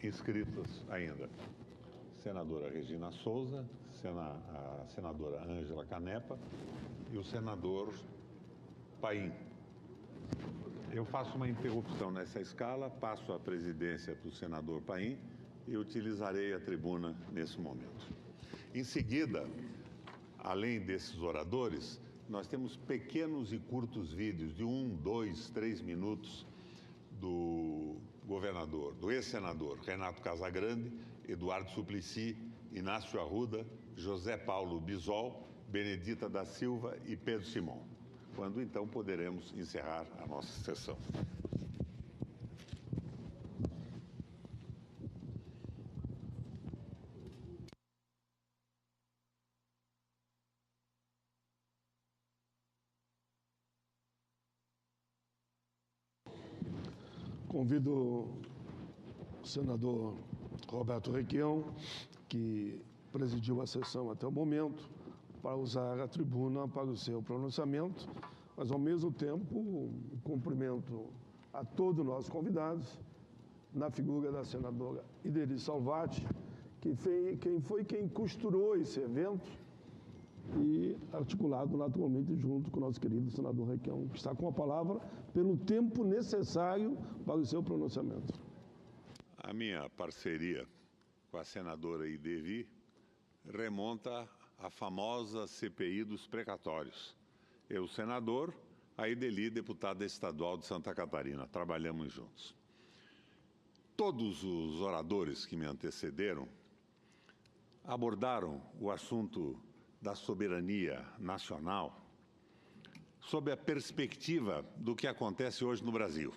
inscritos ainda: senadora Regina Souza, a senadora Ângela Canepa e o senador Paim. Eu faço uma interrupção nessa escala, passo a presidência para o senador Paim e utilizarei a tribuna nesse momento. Em seguida, além desses oradores, nós temos pequenos e curtos vídeos de 1, 2, 3 minutos do governador, do ex-senador Renato Casagrande, Eduardo Suplicy, Inácio Arruda, José Paulo Bisol, Benedita da Silva e Pedro Simão, quando então poderemos encerrar a nossa sessão. Convido o senador Roberto Requião, que presidiu a sessão até o momento, para usar a tribuna para o seu pronunciamento, mas, ao mesmo tempo, um cumprimento a todos os nossos convidados, na figura da senadora Ideri Salvati, quem costurou esse evento e articulado naturalmente junto com o nosso querido senador Requião, que está com a palavra pelo tempo necessário para o seu pronunciamento. A minha parceria com a senadora Ideri remonta à famosa CPI dos precatórios. Eu, senador, a Ideli, deputada estadual de Santa Catarina. Trabalhamos juntos. Todos os oradores que me antecederam abordaram o assunto da soberania nacional sob a perspectiva do que acontece hoje no Brasil.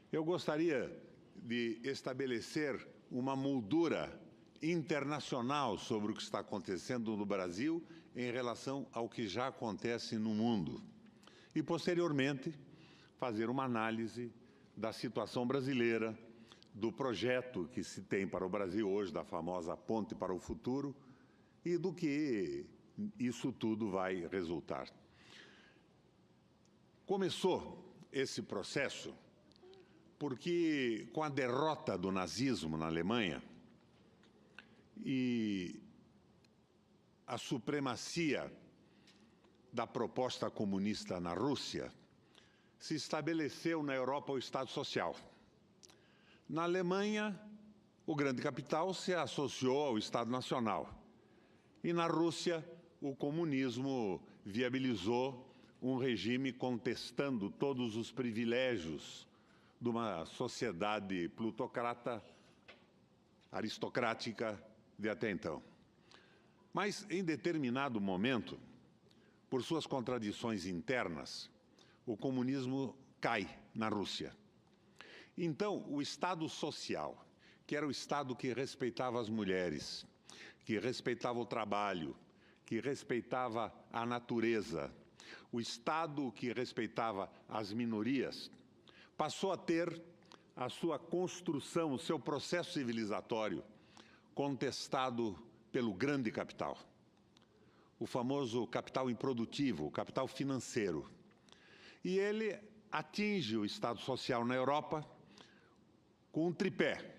Eu gostaria de estabelecer uma moldura internacional sobre o que está acontecendo no Brasil em relação ao que já acontece no mundo e, posteriormente, fazer uma análise da situação brasileira, do projeto que se tem para o Brasil hoje, da famosa Ponte para o Futuro, e do que isso tudo vai resultar. Começou esse processo porque, com a derrota do nazismo na Alemanha e a supremacia da proposta comunista na Rússia, se estabeleceu na Europa o Estado Social. Na Alemanha, o grande capital se associou ao Estado Nacional. E na Rússia, o comunismo viabilizou um regime contestando todos os privilégios de uma sociedade plutocrata, aristocrática de até então. Mas, em determinado momento, por suas contradições internas, o comunismo cai na Rússia. Então, o Estado social, que era o Estado que respeitava as mulheres, que respeitava o trabalho, que respeitava a natureza, o Estado que respeitava as minorias, passou a ter a sua construção, o seu processo civilizatório contestado pelo grande capital. O famoso capital improdutivo, o capital financeiro. E ele atinge o Estado social na Europa com um tripé.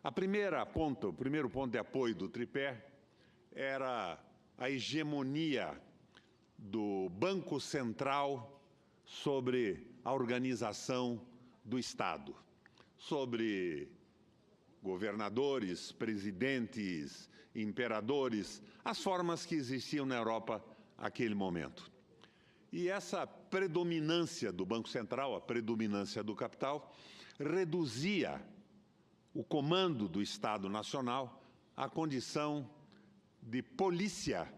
O primeiro ponto de apoio do tripé era a hegemonia do Banco Central sobre a organização do Estado, sobre governadores, presidentes, imperadores, as formas que existiam na Europa naquele momento. E essa predominância do Banco Central, a predominância do capital, reduzia o comando do Estado Nacional à condição de polícia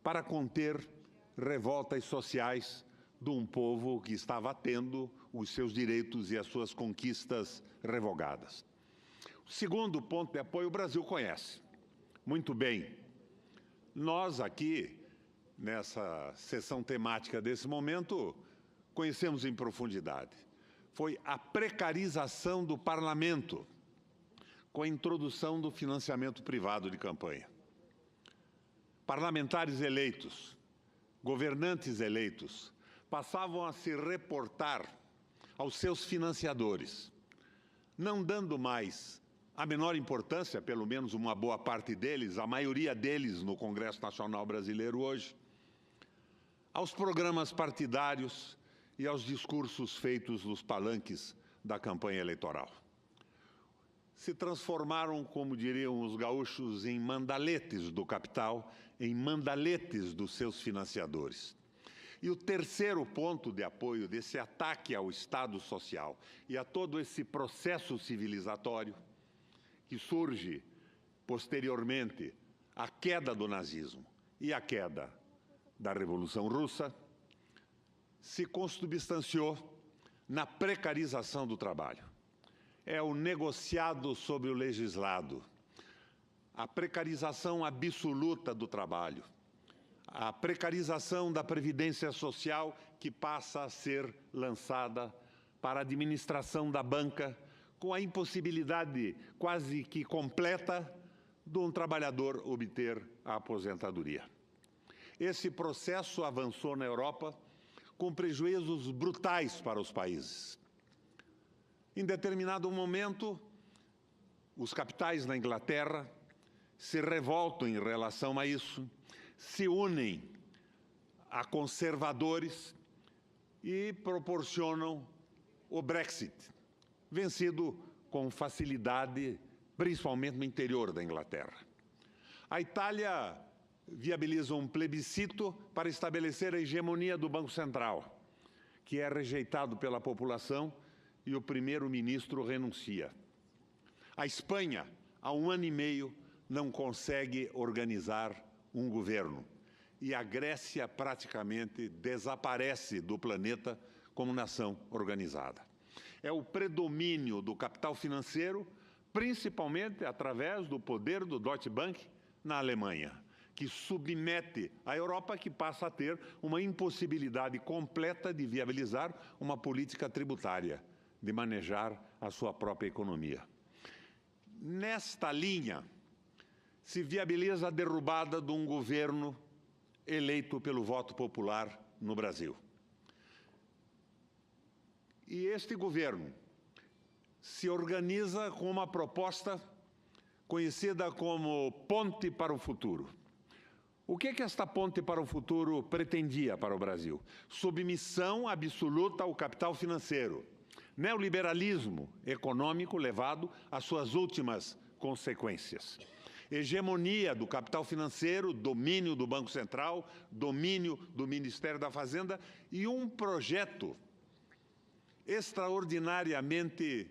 para conter revoltas sociais de um povo que estava tendo os seus direitos e as suas conquistas revogadas. O segundo ponto de apoio o Brasil conhece muito bem. Nós aqui, nessa sessão temática desse momento, conhecemos em profundidade. Foi a precarização do parlamento com a introdução do financiamento privado de campanha. Parlamentares eleitos, governantes eleitos, passavam a se reportar aos seus financiadores. não dando mais a menor importância, pelo menos uma boa parte deles, a maioria deles no Congresso Nacional Brasileiro hoje, aos programas partidários e aos discursos feitos nos palanques da campanha eleitoral. Se transformaram, como diriam os gaúchos, em mandaletes do capital, em mandaletes dos seus financiadores. E o terceiro ponto de apoio desse ataque ao Estado Social e a todo esse processo civilizatório que surge posteriormente à queda do nazismo e à queda da Revolução Russa, se consubstanciou na precarização do trabalho. É o negociado sobre o legislado, a precarização absoluta do trabalho, a precarização da previdência social que passa a ser lançada para a administração da banca, com a impossibilidade quase que completa de um trabalhador obter a aposentadoria. Esse processo avançou na Europa com prejuízos brutais para os países. Em determinado momento, os capitais na Inglaterra se revoltam em relação a isso, se unem a conservadores e proporcionam o Brexit, vencido com facilidade, principalmente no interior da Inglaterra. A Itália viabiliza um plebiscito para estabelecer a hegemonia do Banco Central, que é rejeitado pela população e o primeiro-ministro renuncia. A Espanha, há 1 ano e meio, não consegue organizar um governo. E a Grécia praticamente desaparece do planeta como nação organizada. É o predomínio do capital financeiro, principalmente através do poder do Deutsche Bank na Alemanha, que submete a Europa, que passa a ter uma impossibilidade completa de viabilizar uma política tributária, de manejar a sua própria economia. Nesta linha, se viabiliza a derrubada de um governo eleito pelo voto popular no Brasil. E este governo se organiza com uma proposta conhecida como Ponte para o Futuro. O que esta Ponte para o Futuro pretendia para o Brasil? Submissão absoluta ao capital financeiro. Neoliberalismo econômico levado às suas últimas consequências. Hegemonia do capital financeiro, domínio do Banco Central, domínio do Ministério da Fazenda e um projeto extraordinariamente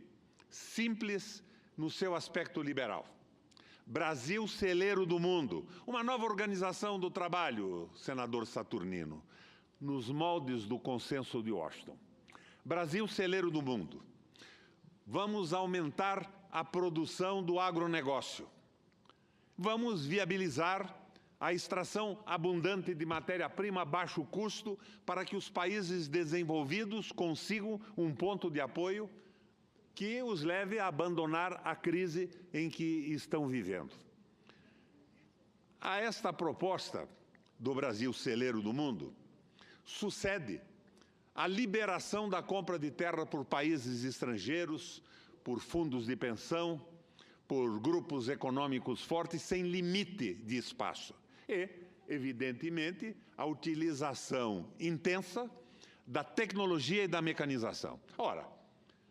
simples no seu aspecto liberal. Brasil celeiro do mundo, uma nova organização do trabalho, senador Saturnino, nos moldes do consenso de Washington. Brasil celeiro do mundo. Vamos aumentar a produção do agronegócio. Vamos viabilizar a extração abundante de matéria-prima a baixo custo para que os países desenvolvidos consigam um ponto de apoio que os leve a abandonar a crise em que estão vivendo. A esta proposta do Brasil celeiro do mundo sucede a liberação da compra de terra por países estrangeiros, por fundos de pensão, por grupos econômicos fortes sem limite de espaço. E, evidentemente, a utilização intensa da tecnologia e da mecanização. Ora,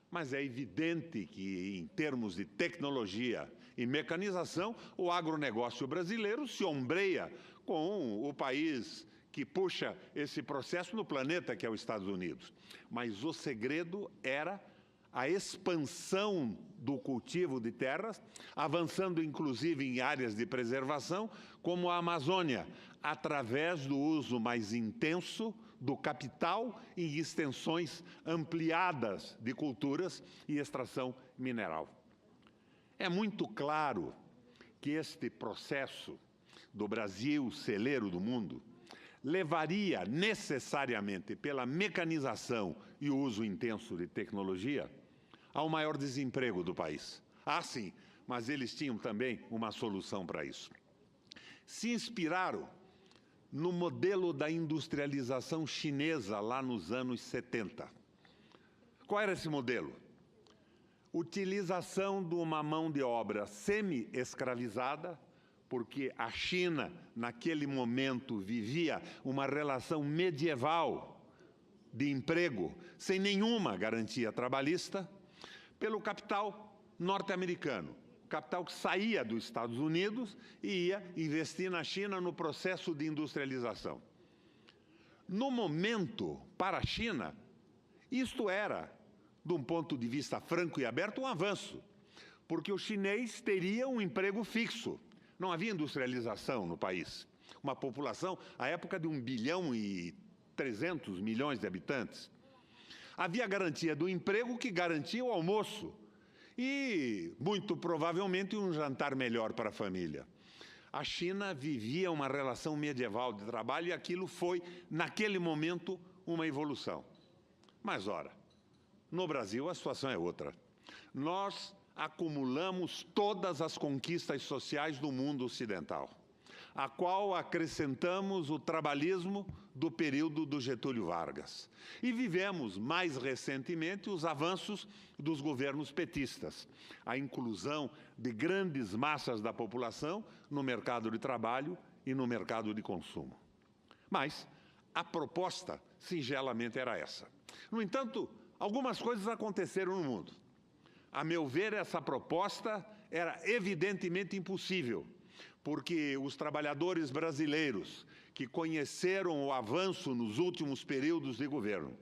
mas é evidente que, em termos de tecnologia e mecanização, o agronegócio brasileiro se ombreia com o país que puxa esse processo no planeta, que é os Estados Unidos. Mas o segredo era a expansão do cultivo de terras, avançando inclusive em áreas de preservação, como a Amazônia, através do uso mais intenso do capital em extensões ampliadas de culturas e extração mineral. É muito claro que este processo do Brasil celeiro do mundo levaria necessariamente, pela mecanização e o uso intenso de tecnologia, ao maior desemprego do país. Ah, sim, mas eles tinham também uma solução para isso. Se inspiraram no modelo da industrialização chinesa lá nos anos 70. Qual era esse modelo? utilização de uma mão de obra semi-escravizada, porque a China, naquele momento, vivia uma relação medieval de emprego, sem nenhuma garantia trabalhista, pelo capital norte-americano. Capital que saía dos Estados Unidos e ia investir na China no processo de industrialização. No momento, para a China, isto era, de um ponto de vista franco e aberto, um avanço, porque o chinês teria um emprego fixo. Não havia industrialização no país. Uma população, à época, de 1,3 bilhão de habitantes. Havia garantia do emprego que garantia o almoço e, muito provavelmente, um jantar melhor para a família. A China vivia uma relação medieval de trabalho e aquilo foi, naquele momento, uma evolução. Mas, ora, no Brasil a situação é outra. Nós acumulamos todas as conquistas sociais do mundo ocidental, a qual acrescentamos o trabalhismo do período do Getúlio Vargas. E vivemos, mais recentemente, os avanços dos governos petistas, a inclusão de grandes massas da população no mercado de trabalho e no mercado de consumo. Mas a proposta, singelamente, era essa. No entanto, algumas coisas aconteceram no mundo. A meu ver, essa proposta era evidentemente impossível, porque os trabalhadores brasileiros que conheceram o avanço nos últimos períodos de governo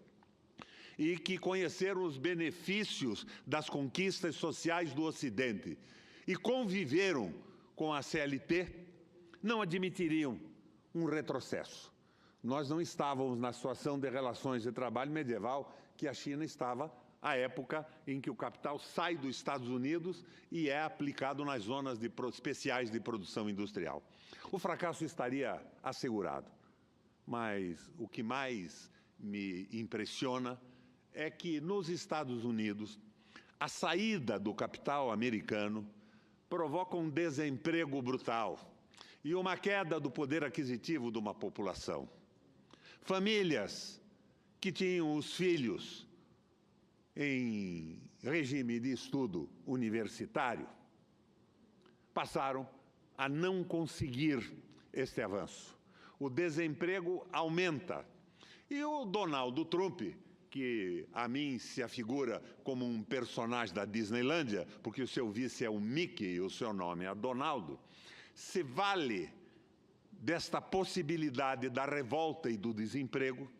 e que conheceram os benefícios das conquistas sociais do Ocidente e conviveram com a CLT, não admitiriam um retrocesso. Nós não estávamos na situação de relações de trabalho medieval que a China estava à época em que o capital sai dos Estados Unidos e é aplicado nas zonas especiais de produção industrial. O fracasso estaria assegurado. Mas o que mais me impressiona é que nos Estados Unidos a saída do capital americano provoca um desemprego brutal e uma queda do poder aquisitivo de uma população. Famílias que tinham os filhos em regime de estudo universitário passaram a não conseguir este avanço. O desemprego aumenta. E o Donald Trump, que a mim se afigura como um personagem da Disneylândia, porque o seu vice é o Mickey e o seu nome é Donaldo, se vale desta possibilidade da revolta e do desemprego,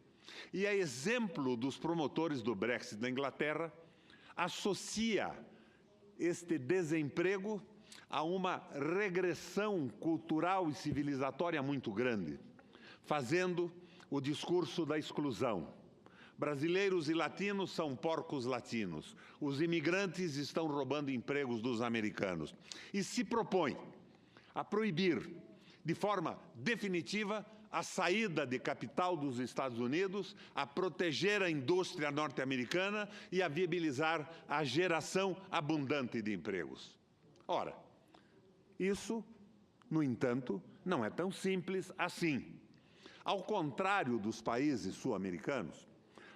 e a exemplo dos promotores do Brexit da Inglaterra, associa este desemprego a uma regressão cultural e civilizatória muito grande, fazendo o discurso da exclusão. Brasileiros e latinos são porcos latinos. Os imigrantes estão roubando empregos dos americanos. E se propõe a proibir, de forma definitiva, a saída de capital dos Estados Unidos, a proteger a indústria norte-americana e a viabilizar a geração abundante de empregos. Ora, isso, no entanto, não é tão simples assim. Ao contrário dos países sul-americanos,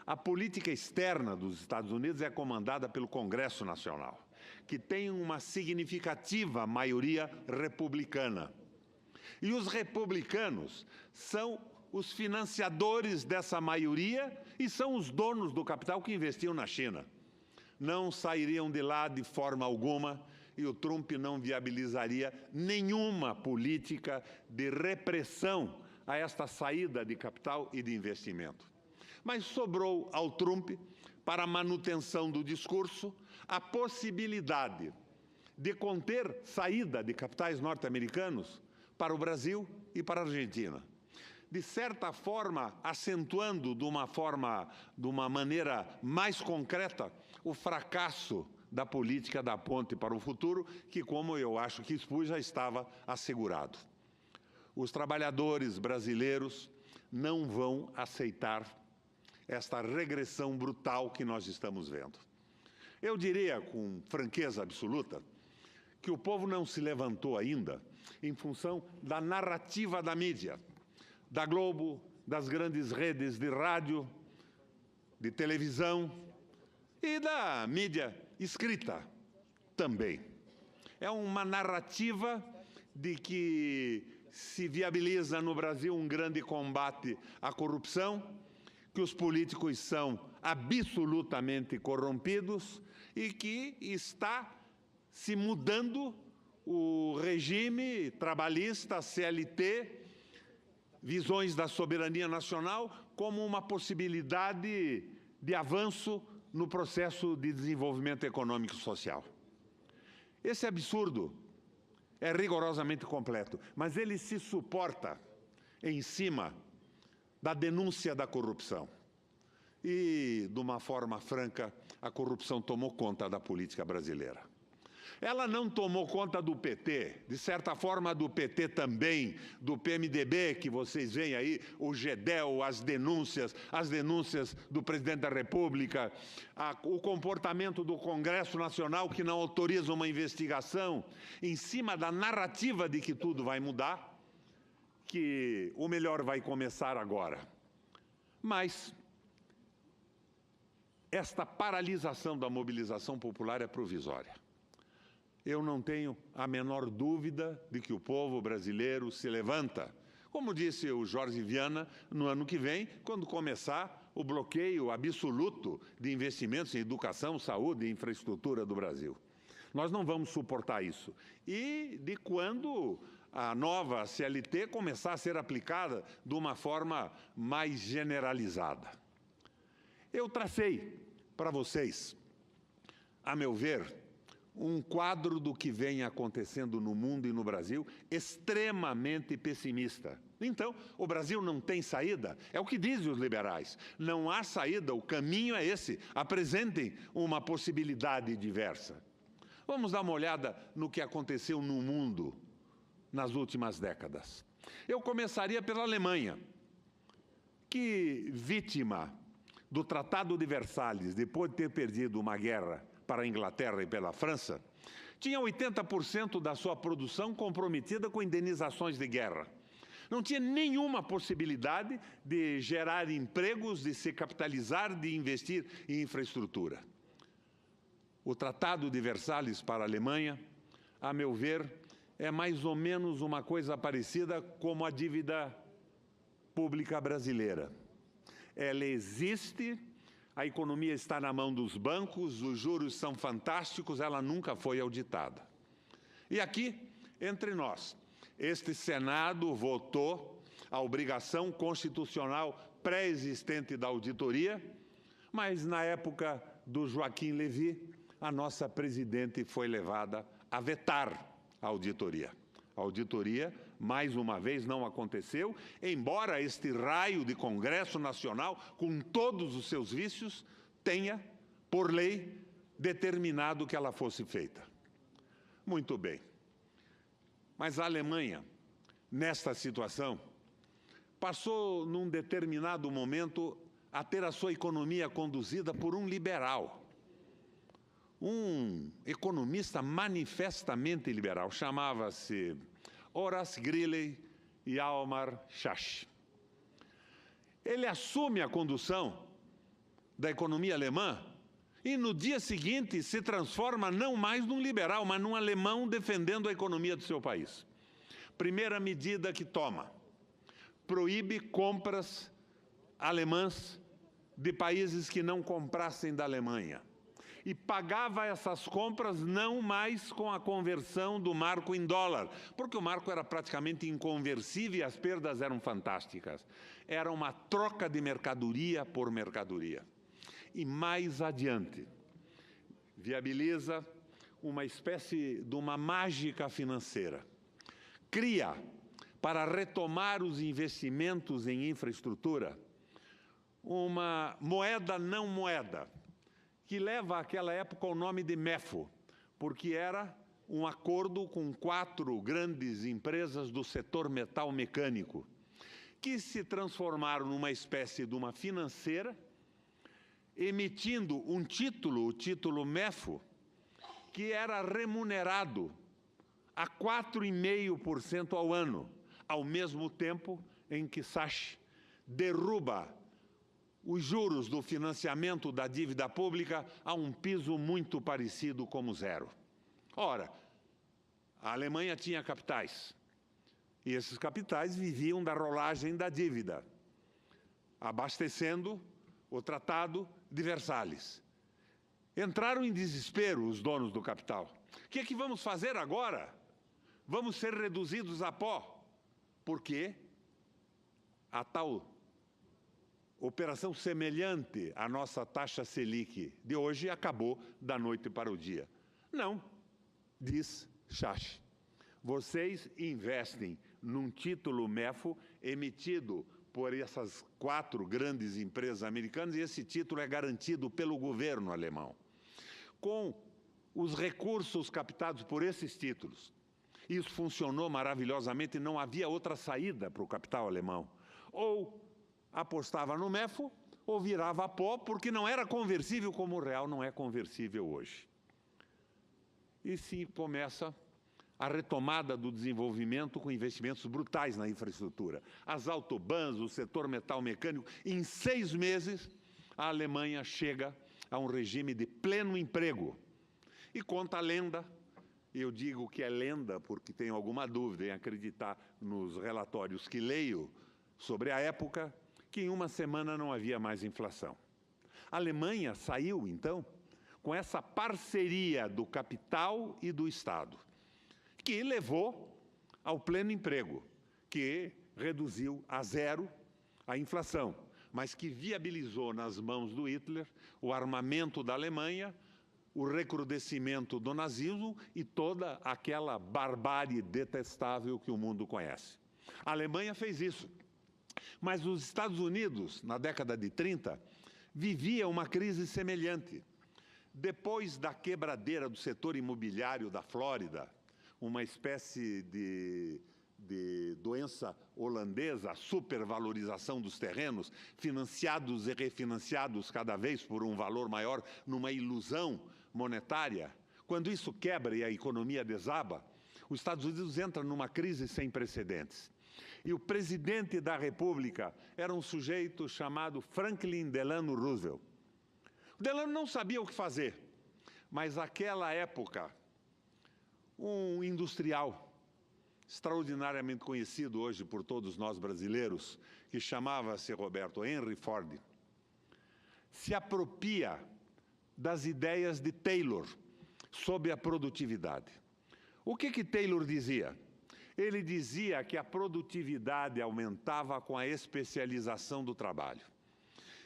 a política externa dos Estados Unidos é comandada pelo Congresso Nacional, que tem uma significativa maioria republicana. E os republicanos são os financiadores dessa maioria e são os donos do capital que investiam na China. Não sairiam de lá de forma alguma e o Trump não viabilizaria nenhuma política de repressão a esta saída de capital e de investimento. Mas sobrou ao Trump, para a manutenção do discurso, a possibilidade de conter saída de capitais norte-americanos para o Brasil e para a Argentina. De certa forma, acentuando de uma maneira mais concreta o fracasso da política da ponte para o futuro, que, como eu acho que expus, já estava assegurado. Os trabalhadores brasileiros não vão aceitar esta regressão brutal que nós estamos vendo. Eu diria, com franqueza absoluta, que o povo não se levantou ainda em função da narrativa da mídia, da Globo, das grandes redes de rádio, de televisão e da mídia escrita também. É uma narrativa de que se viabiliza no Brasil um grande combate à corrupção, que os políticos são absolutamente corrompidos e que está se mudando o regime trabalhista, CLT, visões da soberania nacional como uma possibilidade de avanço no processo de desenvolvimento econômico e social. Esse absurdo é rigorosamente completo, mas ele se suporta em cima da denúncia da corrupção. E, de uma forma franca, a corrupção tomou conta da política brasileira. Ela não tomou conta do PT, de certa forma do PT também, do PMDB, que vocês veem aí, o GEDEL, as denúncias do presidente da República, o comportamento do Congresso Nacional que não autoriza uma investigação, em cima da narrativa de que tudo vai mudar, que o melhor vai começar agora. Mas esta paralisação da mobilização popular é provisória. Eu não tenho a menor dúvida de que o povo brasileiro se levanta. Como disse o Jorge Viana, no ano que vem, quando começar o bloqueio absoluto de investimentos em educação, saúde e infraestrutura do Brasil. Nós não vamos suportar isso. E de quando a nova CLT começar a ser aplicada de uma forma mais generalizada. Eu tracei para vocês, a meu ver, um quadro do que vem acontecendo no mundo e no Brasil extremamente pessimista. Então, o Brasil não tem saída? É o que dizem os liberais. Não há saída, o caminho é esse. Apresentem uma possibilidade diversa. Vamos dar uma olhada no que aconteceu no mundo nas últimas décadas. Eu começaria pela Alemanha, que, vítima do Tratado de Versalhes, depois de ter perdido uma guerra para a Inglaterra e pela França, tinha 80% da sua produção comprometida com indenizações de guerra. Não tinha nenhuma possibilidade de gerar empregos, de se capitalizar, de investir em infraestrutura. O Tratado de Versalhes para a Alemanha, a meu ver, é mais ou menos uma coisa parecida como a dívida pública brasileira. Ela existe, a economia está na mão dos bancos, os juros são fantásticos, ela nunca foi auditada. E aqui, entre nós, este Senado votou a obrigação constitucional pré-existente da auditoria, mas na época do Joaquim Levy, a nossa presidente foi levada a vetar a auditoria. A auditoria, mais uma vez, não aconteceu, embora este raio de Congresso Nacional, com todos os seus vícios, tenha, por lei, determinado que ela fosse feita. Muito bem. Mas a Alemanha, nesta situação, passou, num determinado momento, a ter a sua economia conduzida por um liberal. Um economista manifestamente liberal, chamava-se Horace Greeley Hjalmar Schacht. Ele assume a condução da economia alemã e no dia seguinte se transforma não mais num liberal, mas num alemão defendendo a economia do seu país. Primeira medida que toma, proíbe compras alemãs de países que não comprassem da Alemanha. E pagava essas compras não mais com a conversão do marco em dólar, porque o marco era praticamente inconversível e as perdas eram fantásticas. Era uma troca de mercadoria por mercadoria. E mais adiante, viabiliza uma espécie de uma mágica financeira. Cria, para retomar os investimentos em infraestrutura, uma moeda não moeda, que leva àquela época o nome de MEFO, porque era um acordo com 4 grandes empresas do setor metal mecânico, que se transformaram numa espécie de uma financeira, emitindo um título, o título MEFO, que era remunerado a 4,5% ao ano, ao mesmo tempo em que Schacht derruba os juros do financiamento da dívida pública a um piso muito parecido como zero. Ora, a Alemanha tinha capitais, e esses capitais viviam da rolagem da dívida, abastecendo o Tratado de Versalhes. Entraram em desespero os donos do capital. O que é que vamos fazer agora? Vamos ser reduzidos a pó. Porque a tal operação semelhante à nossa taxa Selic de hoje acabou da noite para o dia. Não, diz Schacht. Vocês investem num título MEFO emitido por essas 4 grandes empresas americanas e esse título é garantido pelo governo alemão. Com os recursos captados por esses títulos, isso funcionou maravilhosamente e não havia outra saída para o capital alemão. Ou apostava no MEFO ou virava pó, porque não era conversível como o real não é conversível hoje. E sim, começa a retomada do desenvolvimento com investimentos brutais na infraestrutura. As autobans, o setor metal mecânico, em 6 meses, a Alemanha chega a um regime de pleno emprego. E conta a lenda, eu digo que é lenda porque tenho alguma dúvida em acreditar nos relatórios que leio sobre a época, que em uma semana não havia mais inflação. A Alemanha saiu, então, com essa parceria do capital e do Estado, que levou ao pleno emprego, que reduziu a zero a inflação, mas que viabilizou nas mãos do Hitler o armamento da Alemanha, o recrudescimento do nazismo e toda aquela barbárie detestável que o mundo conhece. A Alemanha fez isso. Mas os Estados Unidos, na década de 30, vivia uma crise semelhante. Depois da quebradeira do setor imobiliário da Flórida, uma espécie de doença holandesa, a supervalorização dos terrenos, financiados e refinanciados cada vez por um valor maior, numa ilusão monetária. Quando isso quebra e a economia desaba, os Estados Unidos entram numa crise sem precedentes. E o presidente da República era um sujeito chamado Franklin Delano Roosevelt. O Delano não sabia o que fazer, mas naquela época, um industrial extraordinariamente conhecido hoje por todos nós brasileiros, que chamava-se Roberto Henry Ford, se apropria das ideias de Taylor sobre a produtividade. O que Taylor dizia? Ele dizia que a produtividade aumentava com a especialização do trabalho.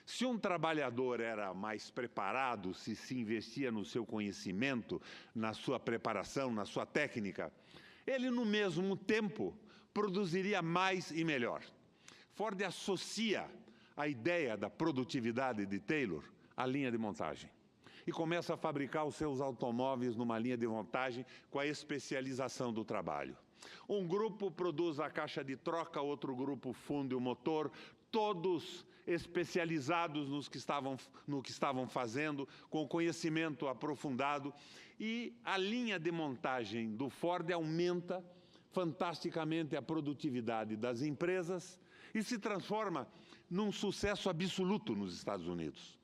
Se um trabalhador era mais preparado, se investia no seu conhecimento, na sua preparação, na sua técnica, ele, no mesmo tempo, produziria mais e melhor. Ford associa a ideia da produtividade de Taylor à linha de montagem e começa a fabricar os seus automóveis numa linha de montagem com a especialização do trabalho. Um grupo produz a caixa de troca, outro grupo funde o motor, todos especializados no que estavam fazendo, com conhecimento aprofundado, e a linha de montagem do Ford aumenta fantasticamente a produtividade das empresas e se transforma num sucesso absoluto nos Estados Unidos.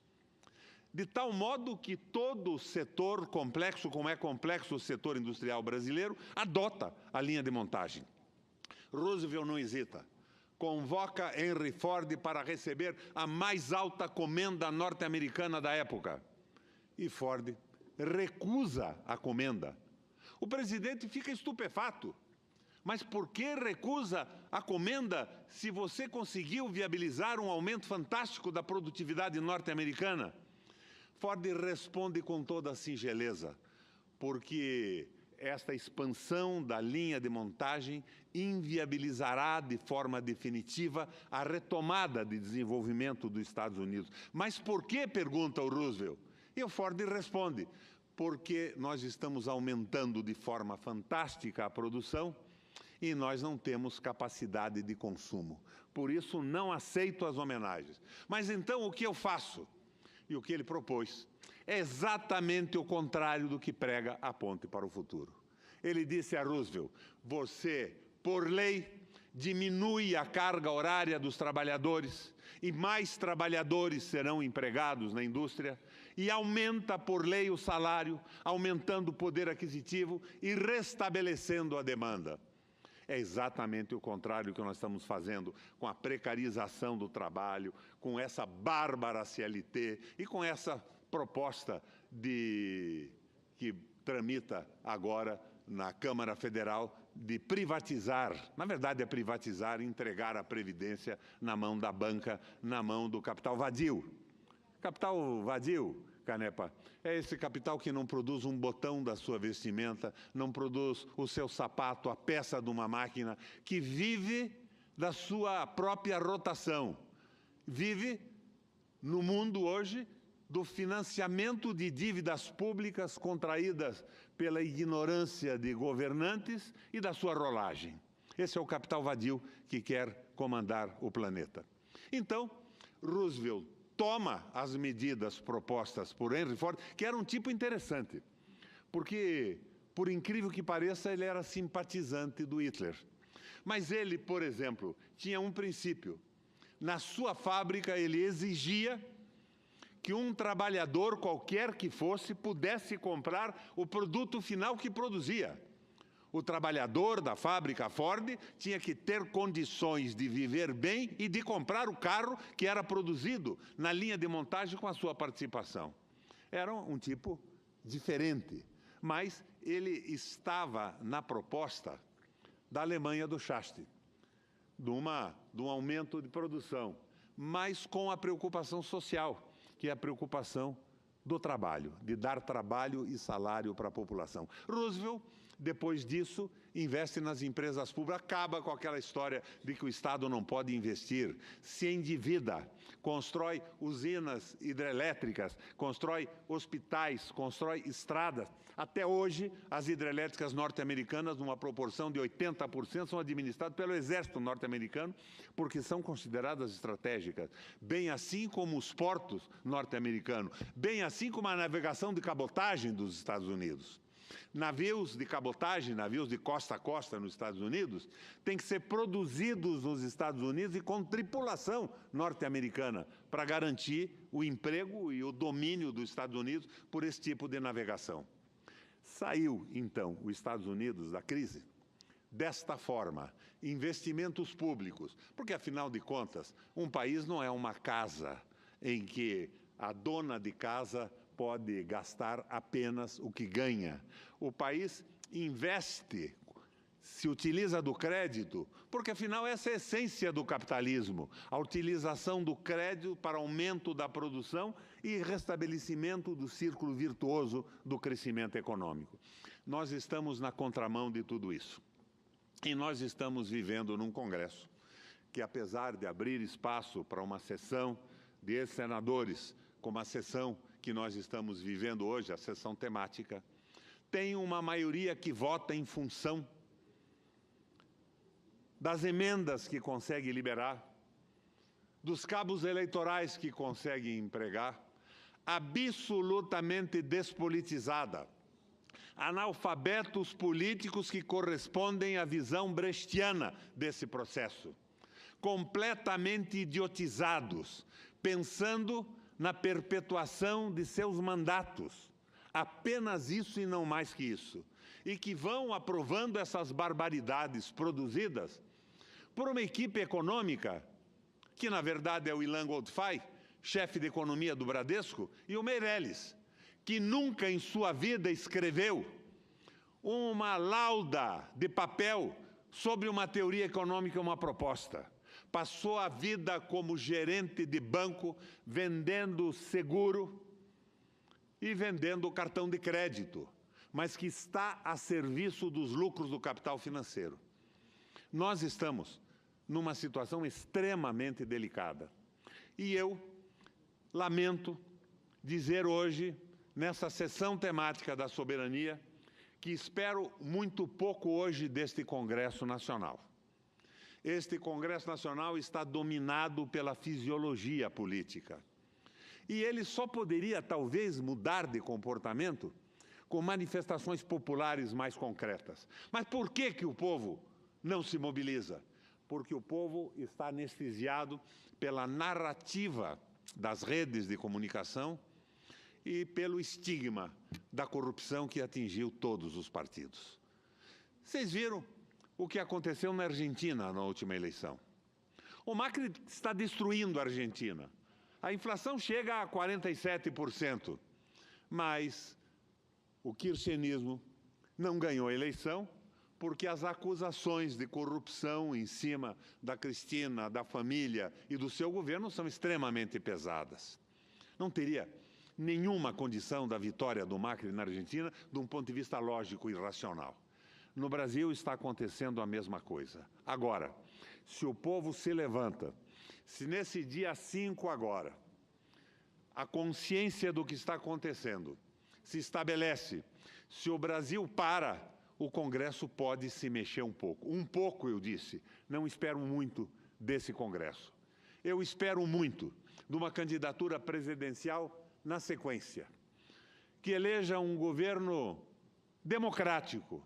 De tal modo que todo o setor complexo, como é complexo o setor industrial brasileiro, adota a linha de montagem. Roosevelt não hesita. Convoca Henry Ford para receber a mais alta comenda norte-americana da época. E Ford recusa a comenda. O presidente fica estupefato. Mas por que recusa a comenda se você conseguiu viabilizar um aumento fantástico da produtividade norte-americana? Ford responde com toda a singeleza, porque esta expansão da linha de montagem inviabilizará de forma definitiva a retomada de desenvolvimento dos Estados Unidos. Mas por que? Pergunta o Roosevelt. E o Ford responde, porque nós estamos aumentando de forma fantástica a produção e nós não temos capacidade de consumo. Por isso, não aceito as homenagens. Mas então, o que eu faço? E o que ele propôs é exatamente o contrário do que prega a Ponte para o Futuro. Ele disse a Roosevelt, você, por lei, diminui a carga horária dos trabalhadores e mais trabalhadores serão empregados na indústria e aumenta por lei o salário, aumentando o poder aquisitivo e restabelecendo a demanda. É exatamente o contrário que nós estamos fazendo com a precarização do trabalho, com essa bárbara CLT e com essa proposta que tramita agora na Câmara Federal de privatizar, na verdade é privatizar e entregar a Previdência na mão da banca, na mão do capital vadio. Capital vadio, Canepa, é esse capital que não produz um botão da sua vestimenta, não produz o seu sapato, a peça de uma máquina, que vive da sua própria rotação. Vive no mundo hoje do financiamento de dívidas públicas contraídas pela ignorância de governantes e da sua rolagem. Esse é o capital vadio que quer comandar o planeta. Então, Roosevelt toma as medidas propostas por Henry Ford, que era um tipo interessante, porque, por incrível que pareça, ele era simpatizante do Hitler. Mas ele, por exemplo, tinha um princípio. Na sua fábrica, ele exigia que um trabalhador, qualquer que fosse, pudesse comprar o produto final que produzia. O trabalhador da fábrica Ford tinha que ter condições de viver bem e de comprar o carro que era produzido na linha de montagem com a sua participação. Era um tipo diferente, mas ele estava na proposta da Alemanha do Chaste, de um aumento de produção, mas com a preocupação social, que é a preocupação do trabalho, de dar trabalho e salário para a população. Roosevelt, depois disso, investe nas empresas públicas, acaba com aquela história de que o Estado não pode investir, se endivida, constrói usinas hidrelétricas, constrói hospitais, constrói estradas. Até hoje, as hidrelétricas norte-americanas, numa proporção de 80%, são administradas pelo exército norte-americano, porque são consideradas estratégicas, bem assim como os portos norte-americanos, bem assim como a navegação de cabotagem dos Estados Unidos. Navios de cabotagem, navios de costa a costa nos Estados Unidos, têm que ser produzidos nos Estados Unidos e com tripulação norte-americana, para garantir o emprego e o domínio dos Estados Unidos por esse tipo de navegação. Saiu, então, os Estados Unidos da crise desta forma, investimentos públicos, porque, afinal de contas, um país não é uma casa em que a dona de casa pode gastar apenas o que ganha. O país investe, se utiliza do crédito, porque, afinal, essa é a essência do capitalismo, a utilização do crédito para aumento da produção e restabelecimento do círculo virtuoso do crescimento econômico. Nós estamos na contramão de tudo isso. E nós estamos vivendo num Congresso que, apesar de abrir espaço para uma sessão de ex-senadores, como a sessão que nós estamos vivendo hoje, a sessão temática, tem uma maioria que vota em função das emendas que consegue liberar, dos cabos eleitorais que consegue empregar, absolutamente despolitizada. Analfabetos políticos que correspondem à visão brechtiana desse processo, completamente idiotizados, pensando na perpetuação de seus mandatos, apenas isso e não mais que isso, e que vão aprovando essas barbaridades produzidas por uma equipe econômica, que na verdade é o Ilan Goldfein, chefe de economia do Bradesco, e o Meirelles, que nunca em sua vida escreveu uma lauda de papel sobre uma teoria econômica, uma proposta. Passou a vida como gerente de banco, vendendo seguro e vendendo cartão de crédito, mas que está a serviço dos lucros do capital financeiro. Nós estamos numa situação extremamente delicada. E eu lamento dizer hoje, nessa sessão temática da soberania, que espero muito pouco hoje deste Congresso Nacional. Este Congresso Nacional está dominado pela fisiologia política. E ele só poderia, talvez, mudar de comportamento com manifestações populares mais concretas. Mas por que o povo não se mobiliza? porque o povo está anestesiado pela narrativa das redes de comunicação e pelo estigma da corrupção que atingiu todos os partidos. Vocês viram o que aconteceu na Argentina na última eleição? O Macri está destruindo a Argentina. A inflação chega a 47%, mas o kirchnerismo não ganhou a eleição porque as acusações de corrupção em cima da Cristina, da família e do seu governo são extremamente pesadas. Não teria nenhuma condição da vitória do Macri na Argentina de um ponto de vista lógico e racional. No Brasil está acontecendo a mesma coisa. Agora, se o povo se levanta, se nesse dia 5 agora, a consciência do que está acontecendo se estabelece, se o Brasil para, o Congresso pode se mexer um pouco. Um pouco, eu disse, não espero muito desse Congresso. Eu espero muito de uma candidatura presidencial na sequência, que eleja um governo democrático,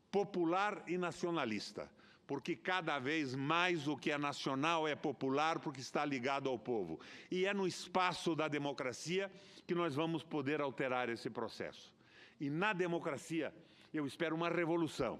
popular e nacionalista, porque cada vez mais o que é nacional é popular porque está ligado ao povo. E é no espaço da democracia que nós vamos poder alterar esse processo. E na democracia, eu espero uma revolução.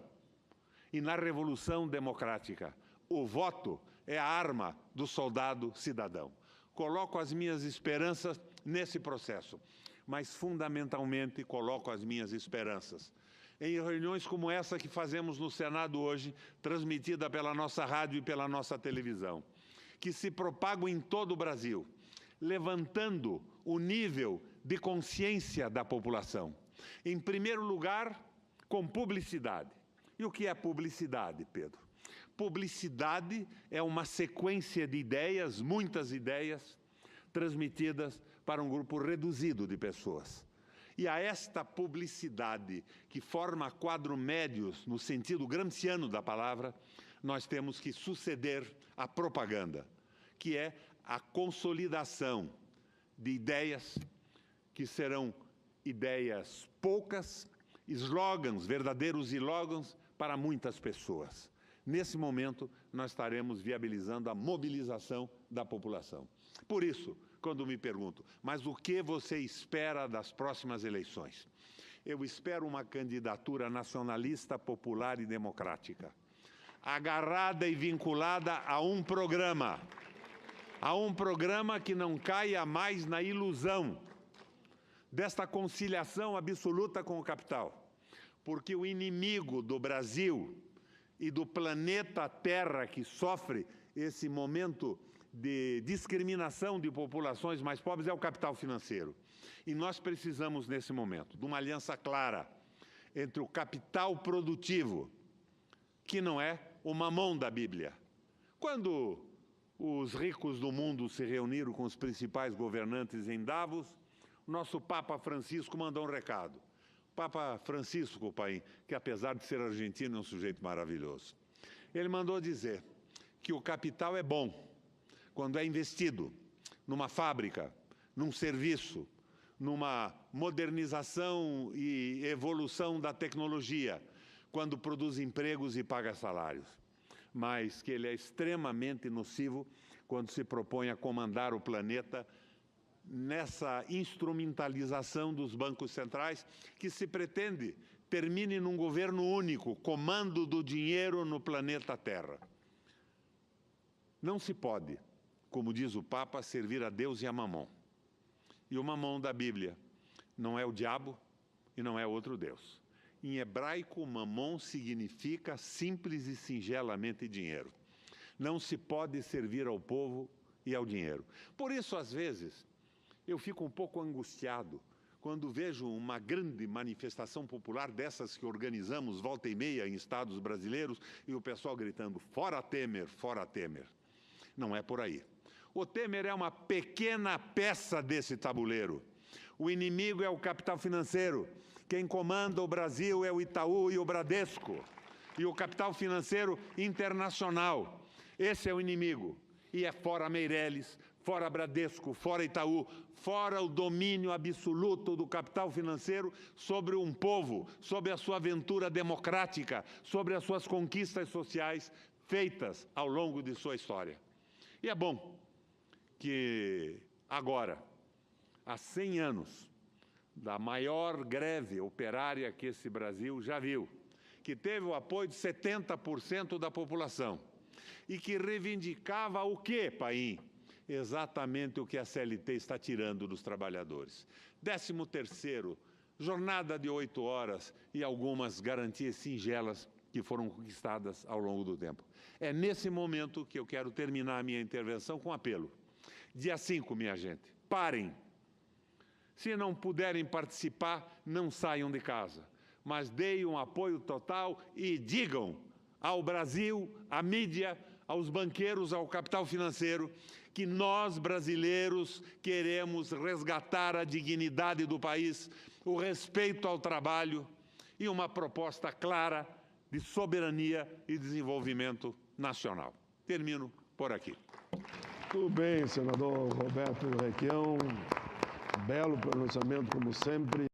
E na revolução democrática, o voto é a arma do soldado cidadão. Coloco as minhas esperanças nesse processo, mas fundamentalmente coloco as minhas esperanças em reuniões como essa que fazemos no Senado hoje, transmitida pela nossa rádio e pela nossa televisão, que se propagam em todo o Brasil, levantando o nível de consciência da população. Em primeiro lugar, com publicidade. E o que é publicidade, Pedro? Publicidade é uma sequência de ideias, muitas ideias, transmitidas para um grupo reduzido de pessoas. E a esta publicidade, que forma quadro médios, no sentido gramsciano da palavra, nós temos que suceder a propaganda, que é a consolidação de ideias que serão ideias poucas, slogans, verdadeiros slogans para muitas pessoas. Nesse momento, nós estaremos viabilizando a mobilização da população. Por isso, quando me pergunto, mas o que você espera das próximas eleições? Eu espero uma candidatura nacionalista, popular e democrática, agarrada e vinculada a um programa que não caia mais na ilusão desta conciliação absoluta com o capital, porque o inimigo do Brasil e do planeta Terra que sofre esse momento de discriminação de populações mais pobres é o capital financeiro. E nós precisamos, nesse momento, de uma aliança clara entre o capital produtivo, que não é o mamão da Bíblia. Quando os ricos do mundo se reuniram com os principais governantes em Davos, o nosso Papa Francisco mandou um recado. Papa Francisco, pai, que apesar de ser argentino é um sujeito maravilhoso. Ele mandou dizer que o capital é bom quando é investido numa fábrica, num serviço, numa modernização e evolução da tecnologia, quando produz empregos e paga salários. Mas que ele é extremamente nocivo quando se propõe a comandar o planeta nessa instrumentalização dos bancos centrais que se pretende termine num governo único, comando do dinheiro no planeta Terra. Não se pode, como diz o Papa, servir a Deus e a Mamon. E o Mamon da Bíblia não é o diabo e não é outro Deus. Em hebraico, Mamon significa simples e singelamente dinheiro. Não se pode servir ao povo e ao dinheiro. Por isso, às vezes, eu fico um pouco angustiado quando vejo uma grande manifestação popular dessas que organizamos volta e meia em estados brasileiros e o pessoal gritando, fora Temer, fora Temer. Não é por aí. O Temer é uma pequena peça desse tabuleiro. O inimigo é o capital financeiro. Quem comanda o Brasil é o Itaú e o Bradesco. E o capital financeiro internacional. Esse é o inimigo. E é fora Meireles, fora Bradesco, fora Itaú, fora o domínio absoluto do capital financeiro sobre um povo, sobre a sua aventura democrática, sobre as suas conquistas sociais, feitas ao longo de sua história. E é bom que agora, há 100 anos da maior greve operária que esse Brasil já viu, que teve o apoio de 70% da população e que reivindicava o quê, Paim? Exatamente o que a CLT está tirando dos trabalhadores. 13º, jornada de 8 horas e algumas garantias singelas que foram conquistadas ao longo do tempo. É nesse momento que eu quero terminar a minha intervenção com um apelo. Dia 5, minha gente, parem. Se não puderem participar, não saiam de casa, mas deem um apoio total e digam ao Brasil, à mídia, aos banqueiros, ao capital financeiro, que nós, brasileiros, queremos resgatar a dignidade do país, o respeito ao trabalho e uma proposta clara de soberania e desenvolvimento nacional. Termino por aqui. Tudo bem, senador Roberto Requião. Belo pronunciamento, como sempre.